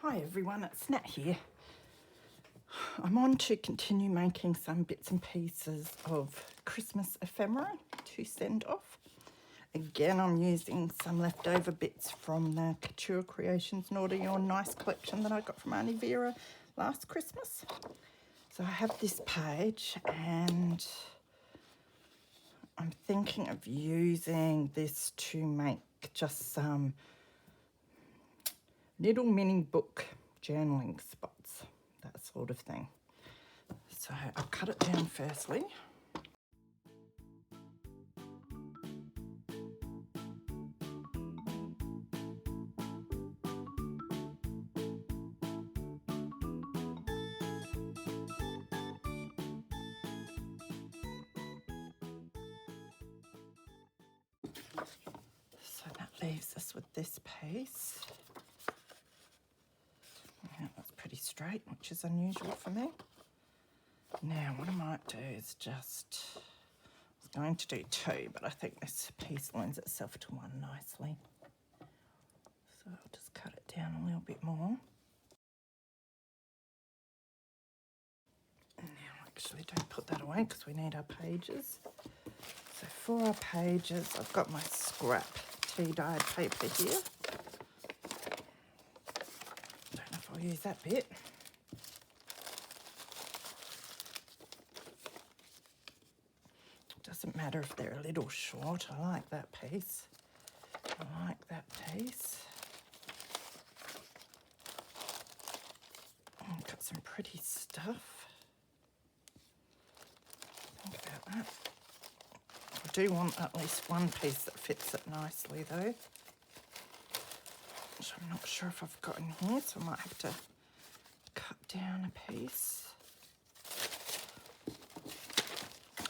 Hi everyone, it's Nat here. I'm on to continue making some bits and pieces of Christmas ephemera to send off. Again, I'm using some leftover bits from the Couture Creations Naughty or Nice collection that I got from Aunty Vera last Christmas. So I have this page and I'm thinking of using this to make just some little mini book journaling spots, that sort of thing. So I'll cut it down firstly. So that leaves us with this piece. Yeah, that's pretty straight, which is unusual for me. Now what I might do is just, I was going to do two, but I think this piece lends itself to one nicely. So I'll just cut it down a little bit more. And now actually don't put that away because we need our pages. So for our pages, I've got my scrap tea-dyed paper here. Don't know if I'll use that bit. Doesn't matter if they're a little short. I like that piece. I like that piece. Oh, got some pretty stuff. Think about that. I do want at least one piece that fits it nicely though, which I'm not sure if I've got in here, so I might have to cut down a piece.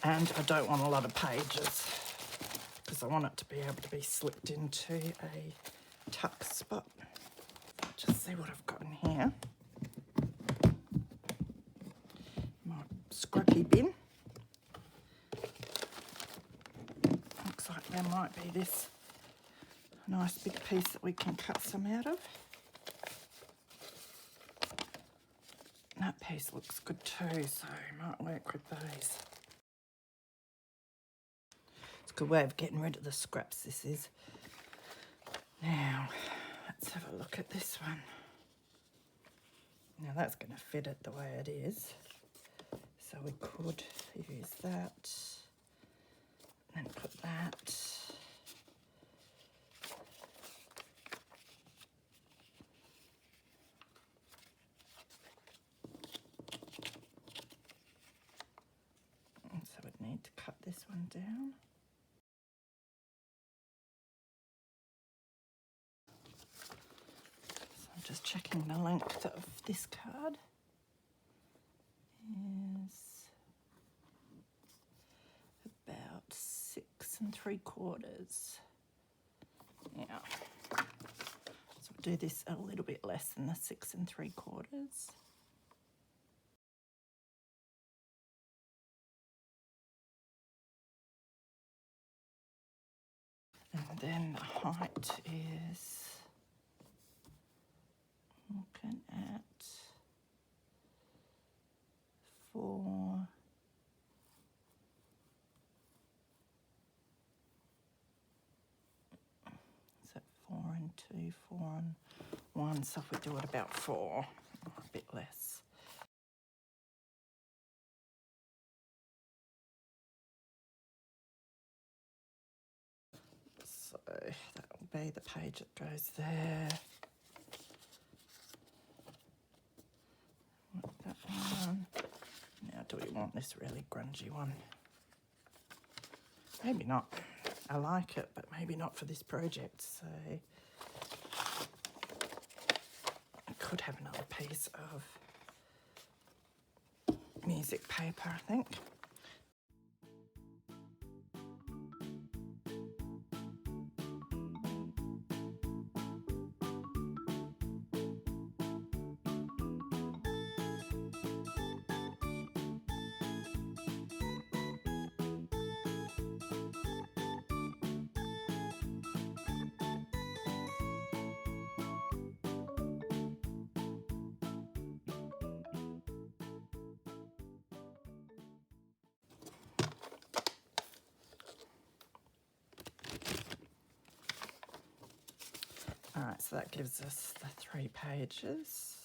And I don't want a lot of pages because I want it to be able to be slipped into a tuck spot. Just see what I've got in here. My scrappy bin. Looks like there might be this nice big piece that we can cut some out of. That piece looks good too, so I might work with those. It's a good way of getting rid of the scraps, this is. Now, let's have a look at this one. Now that's going to fit it the way it is. So we could use that and put that. And so we'd need to cut this one down. So I'm just checking the length of this card. Is about 6 3/4. Yeah. So we'll do this a little bit less than the 6 3/4. And then the height is looking at 4. So 4 and 2, 4 and 1. So if we do it about 4, or a bit less. So that will be the page that goes there. Like that one. Now, do we want this really grungy one? Maybe not. I like it, but maybe not for this project. So I could have another piece of music paper, I think. Right, so that gives us the 3 pages.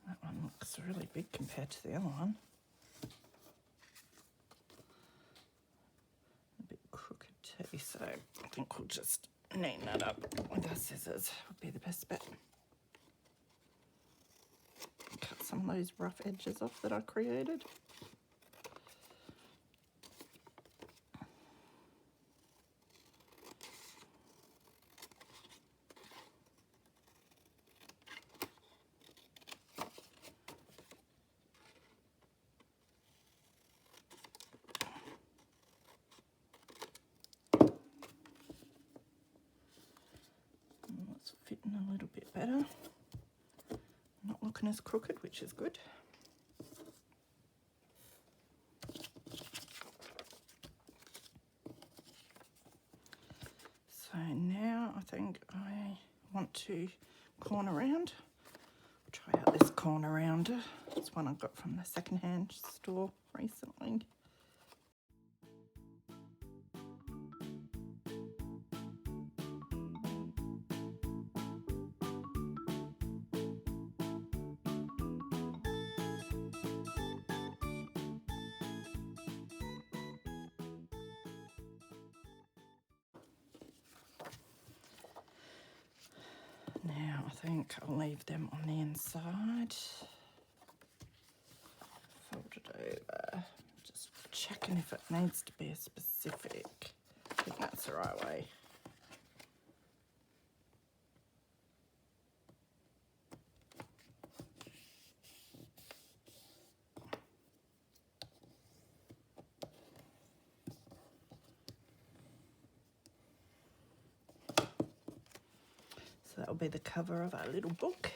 That one looks really big compared to the other one. A bit crooked too, so I think we'll just neaten that up with our scissors, would be the best bet. Cut some of those rough edges off that I created. That's fitting a little bit better. Not looking as crooked, which is good. So now I think I want to corner round. Try out this corner rounder. It's one I got from the secondhand store recently. Now I think I'll leave them on the inside. Fold it over. Just checking if it needs to be a specific. I think that's the right way. So that'll be the cover of our little book.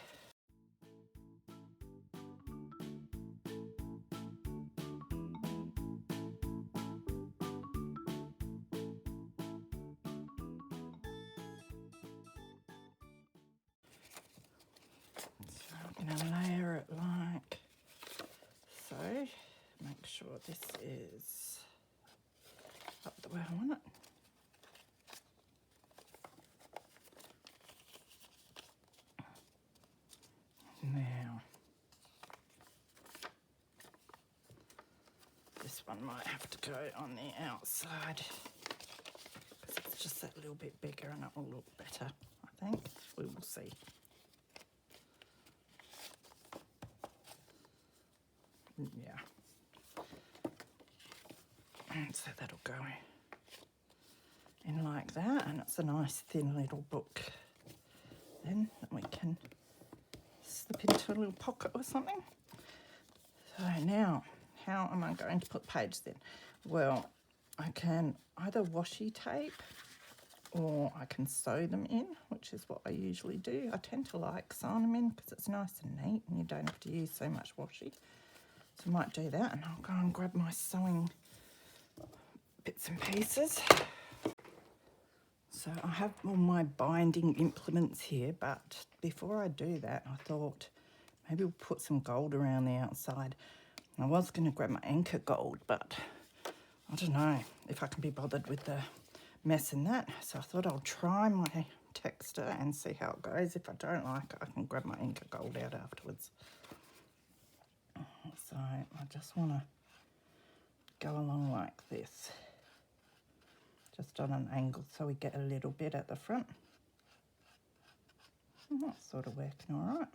So I'm going to layer it like so. Make sure this is up the way I want it. Now, this one might have to go on the outside because it's just that little bit bigger and it will look better, I think. We will see. Yeah. And so that'll go in like that, and it's a nice thin little book. Then we can slip into a little pocket or something. So now, how am I going to put pages in? Well, I can either washi tape or I can sew them in, which is what I usually do. I tend to like sewing them in because it's nice and neat and you don't have to use so much washi. So I might do that, and I'll go and grab my sewing bits and pieces. So I have all my binding implements here, but before I do that, I thought maybe we'll put some gold around the outside. I was going to grab my anchor gold, but I don't know if I can be bothered with the mess in that. So I thought I'll try my texture and see how it goes. If I don't like it, I can grab my anchor gold out afterwards. So I just want to go along like this, just on an angle so we get a little bit at the front. And that's sort of working all right.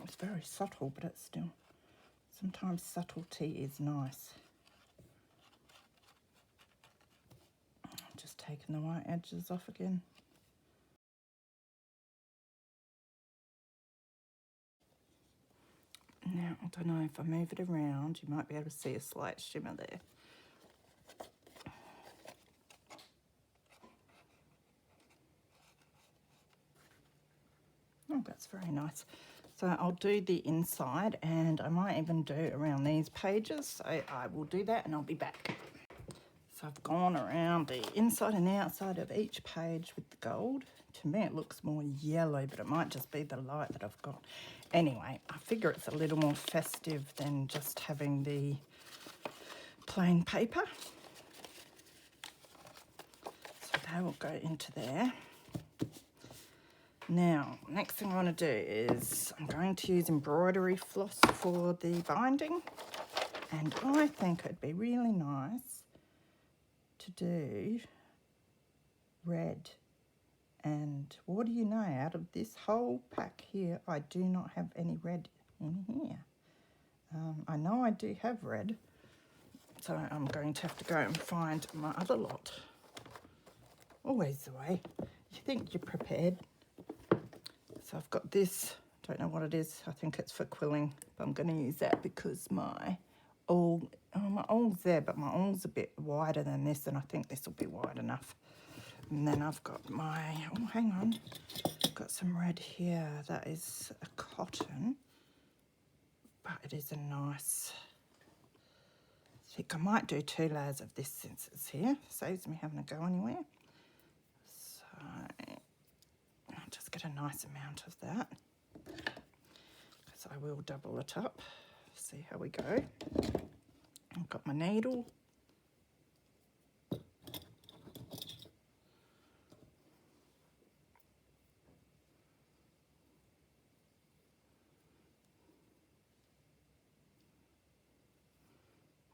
It's very subtle, but it's still, sometimes subtlety is nice. Just taking the white edges off again. Now, I don't know, if I move it around, you might be able to see a slight shimmer there. Oh, that's very nice. So I'll do the inside, and I might even do around these pages. So I will do that and I'll be back. So I've gone around the inside and the outside of each page with the gold. To me it looks more yellow, but it might just be the light that I've got. Anyway, I figure it's a little more festive than just having the plain paper. they will go into there. Now, next thing I want to do is I'm going to use embroidery floss for the binding, and I think it'd be really nice to do red. And what do you know, out of this whole pack here, I do not have any red in here. I know I do have red, so I'm going to have to go and find my other lot. Always the way. You think you're prepared. So I've got this, don't know what it is, I think it's for quilling, but I'm going to use that because my aul's there, but my aul's a bit wider than this, and I think this will be wide enough. And then I've got my, oh hang on, I've got some red here, that is a cotton, but it is a nice thick. I might do 2 layers of this since it's here, saves me having to go anywhere. So I'll just get a nice amount of that, because I will double it up. See how we go. I've got my needle.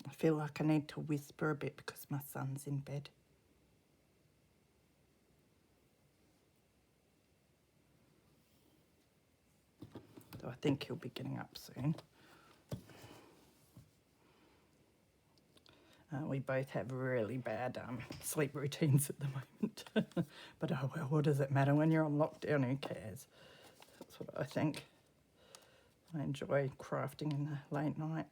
I feel like I need to whisper a bit because my son's in bed. So I think he'll be getting up soon. We both have really bad sleep routines at the moment. But oh well, what does it matter? When you're on lockdown, who cares? That's what I think. I enjoy crafting in the late night.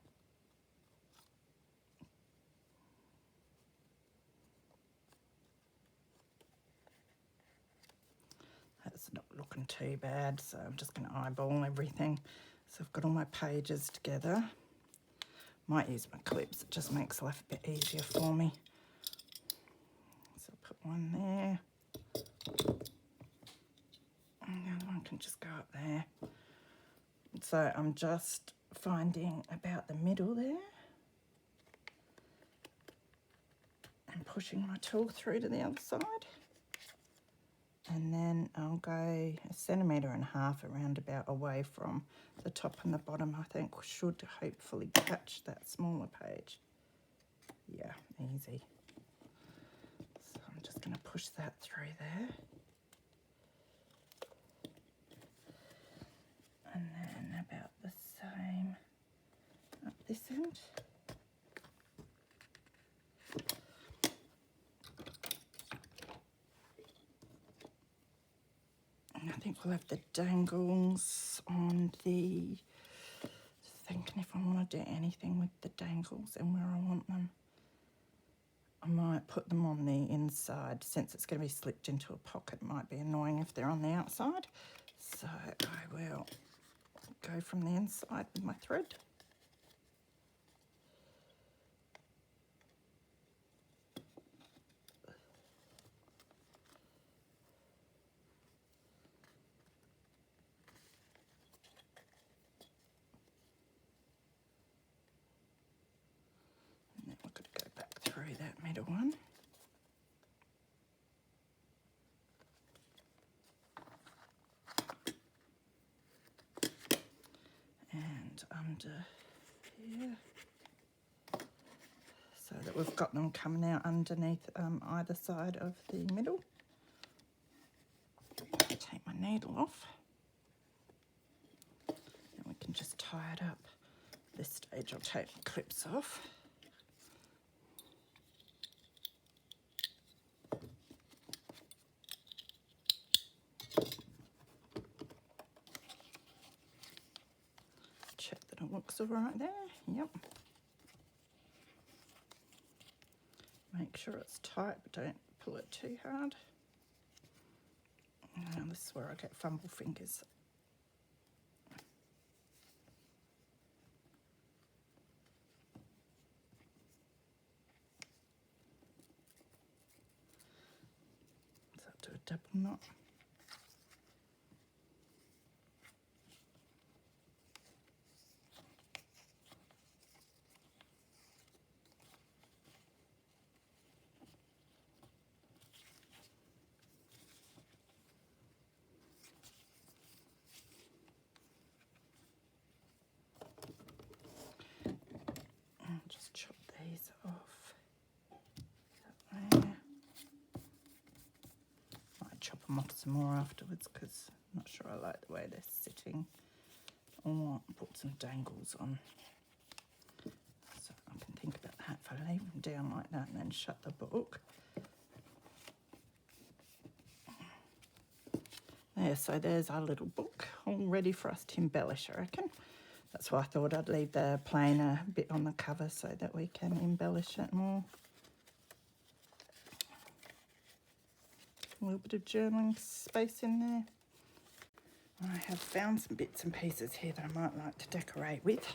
That's not looking too bad, so I'm just going to eyeball everything. So I've got all my pages together. Might use my clips, it just makes life a bit easier for me. So I'll put one there. And the other one can just go up there. So I'm just finding about the middle there. And pushing my tool through to the other side. And then I'll go 1.5 centimetres around about away from the top and the bottom. I think should hopefully catch that smaller page. Yeah, easy. So I'm just going to push that through there. And then about the same up this end. I think we'll have the dangles on the, thinking if I want to do anything with the dangles and where I want them. I might put them on the inside. Since it's going to be slipped into a pocket, it might be annoying if they're on the outside. So I will go from the inside with my thread. Through that middle one. And under here. So that we've got them coming out underneath either side of the middle. Take my needle off. And we can just tie it up. At this stage I'll take the clips off. Check that it looks all right there. Yep. Make sure it's tight, but don't pull it too hard. Now this is where I get fumble fingers. So I'll do a double knot. them off some more afterwards because I'm not sure I like the way they're sitting. Or put some dangles on. So I can think about that if I leave them down like that and then shut the book. Yeah, so there's our little book all ready for us to embellish, I reckon. That's why I thought I'd leave the plain a bit on the cover so that we can embellish it more. A little bit of journaling space in there. I have found some bits and pieces here that I might like to decorate with.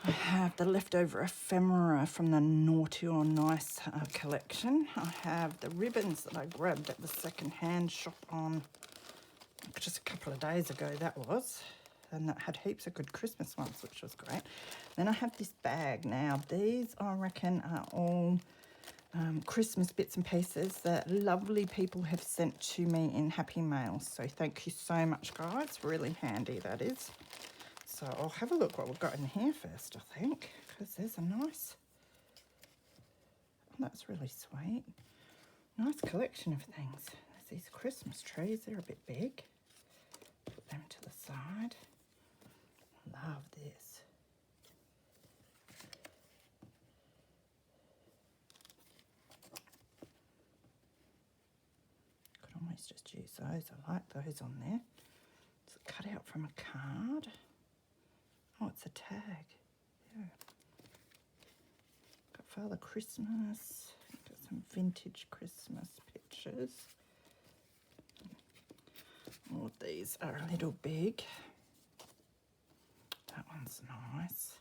I have the leftover ephemera from the Naughty or Nice collection. I have the ribbons that I grabbed at the second-hand shop on just a couple of days ago, that was. And that had heaps of good Christmas ones, which was great. Then I have this bag. Now, these, I reckon, are all Christmas bits and pieces that lovely people have sent to me in Happy Mail. So thank you so much, guys. Really handy, that is. So I'll have a look what we've got in here first, I think, because there's a nice... Oh, that's really sweet. Nice collection of things. There's these Christmas trees. They're a bit big. Put them to the side. Love this. Could almost just use those. I like those on there. It's a cutout from a card. Oh, it's a tag. Yeah. Got Father Christmas. Got some vintage Christmas pictures. All of these are a little big. That one's nice.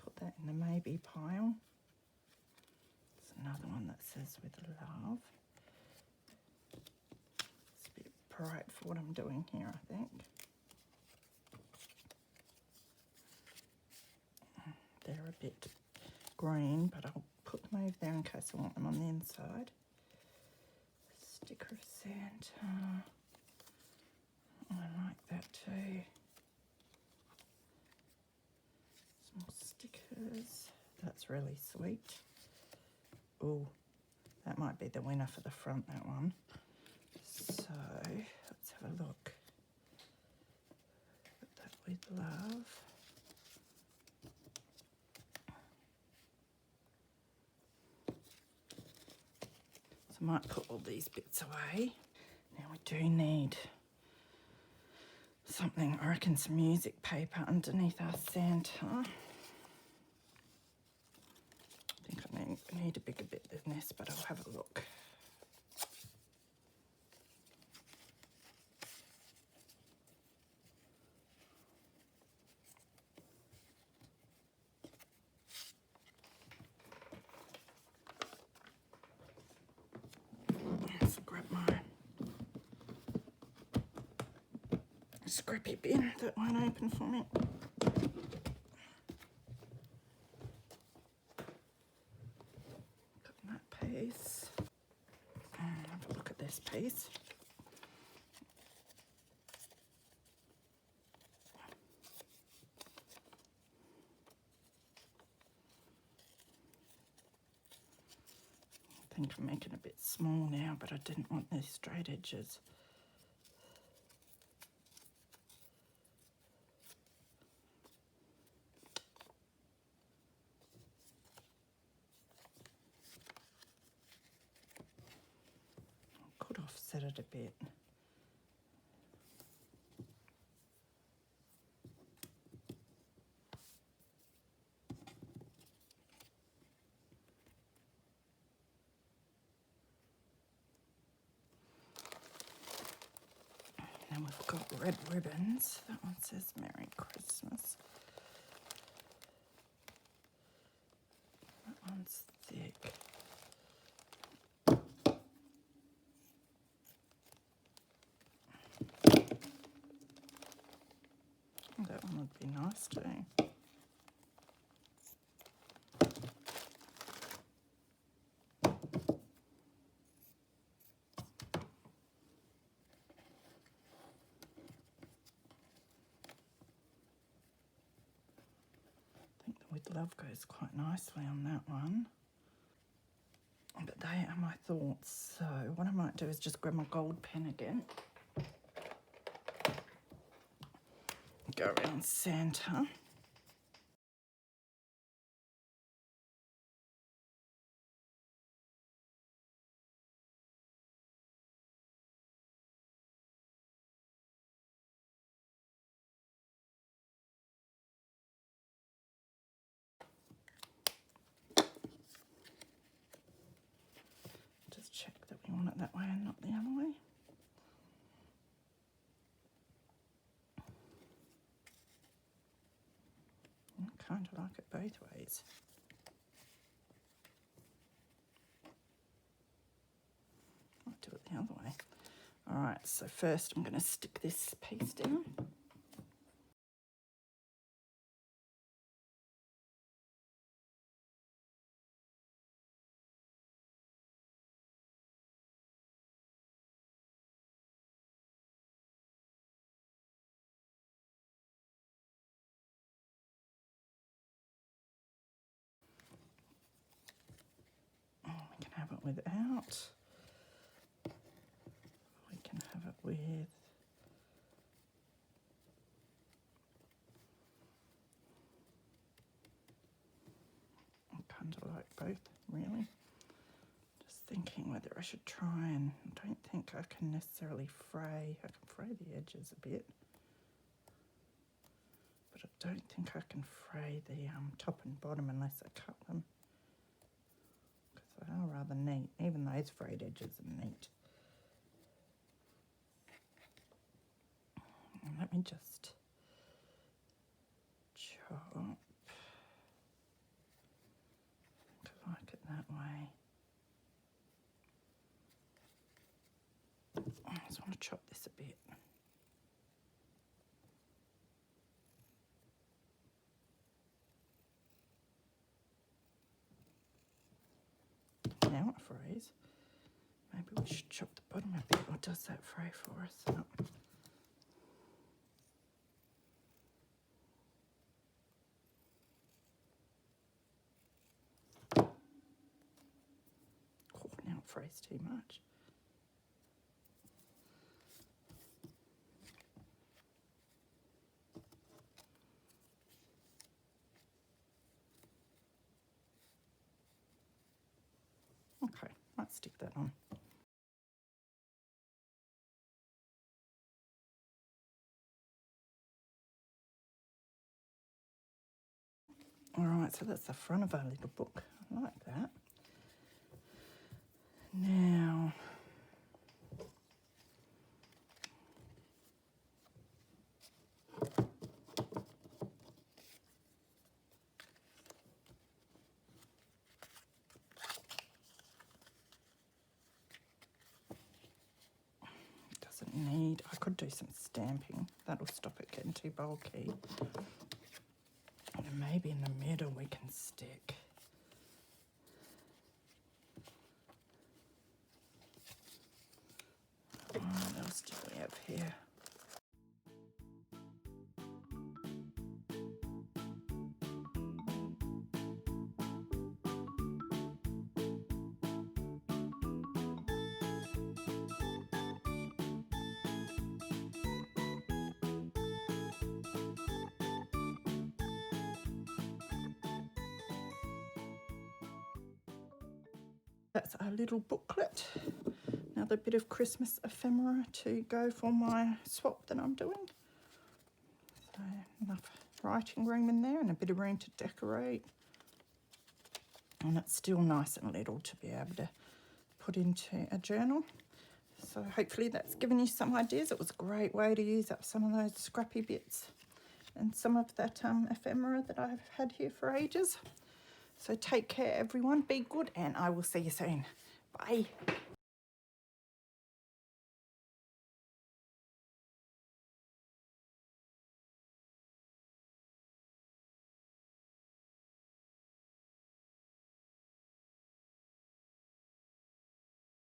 Put that in the maybe pile. There's another one that says with love. It's a bit bright for what I'm doing here, I think. They're a bit green, but I'll put them over there in case I want them on the inside. Sticker of Santa. I like that too. Some more stickers. That's really sweet. Oh, that might be the winner for the front, that one. So let's have a look. Put that with love. So I might put all these bits away. Now we do need something, I reckon some music paper underneath our Santa. I think I need a bigger bit than this, but I'll have a look. Let's grab my scrappy bin that won't open for me. Got that piece. And have a look at this piece. I think I'm making it a bit small now, but I didn't want these straight edges. I could offset it a bit. Then we've got red ribbons. That one says Merry Christmas. That one's thick. That one would be nice too. love goes quite nicely on that one. But they are my thoughts. So what I might do is just grab my gold pen again. Go around Santa. Just check that we want it that way and not the other way. I kind of like it both ways. I'll do it the other way. All right, so first I'm going to stick this piece down. We can have it without. We can have it with. I kind of like both, really. Just thinking whether I should try and, I don't think I can necessarily fray. I can fray the edges a bit. But I don't think I can fray the top and bottom unless I cut them. Because they are rather neat. Even those frayed edges are neat. And let me just chop. I like it that way. I just want to chop this a bit. Now it frays. Maybe we should chop the bottom a bit, or does that fray for us? No. Oh, now it frays too much. Okay, might stick that on. All right, so that's the front of our little book. I like that. Now, doesn't need, I could do some stamping. That'll stop it getting too bulky. And then maybe in the middle we can stick. What else do we have here? That's our little booklet. Another bit of Christmas ephemera to go for my swap that I'm doing. So enough writing room in there and a bit of room to decorate. And it's still nice and little to be able to put into a journal. So hopefully that's given you some ideas. It was a great way to use up some of those scrappy bits and some of that ephemera that I've had here for ages. So take care, everyone. Be good, and I will see you soon. Bye.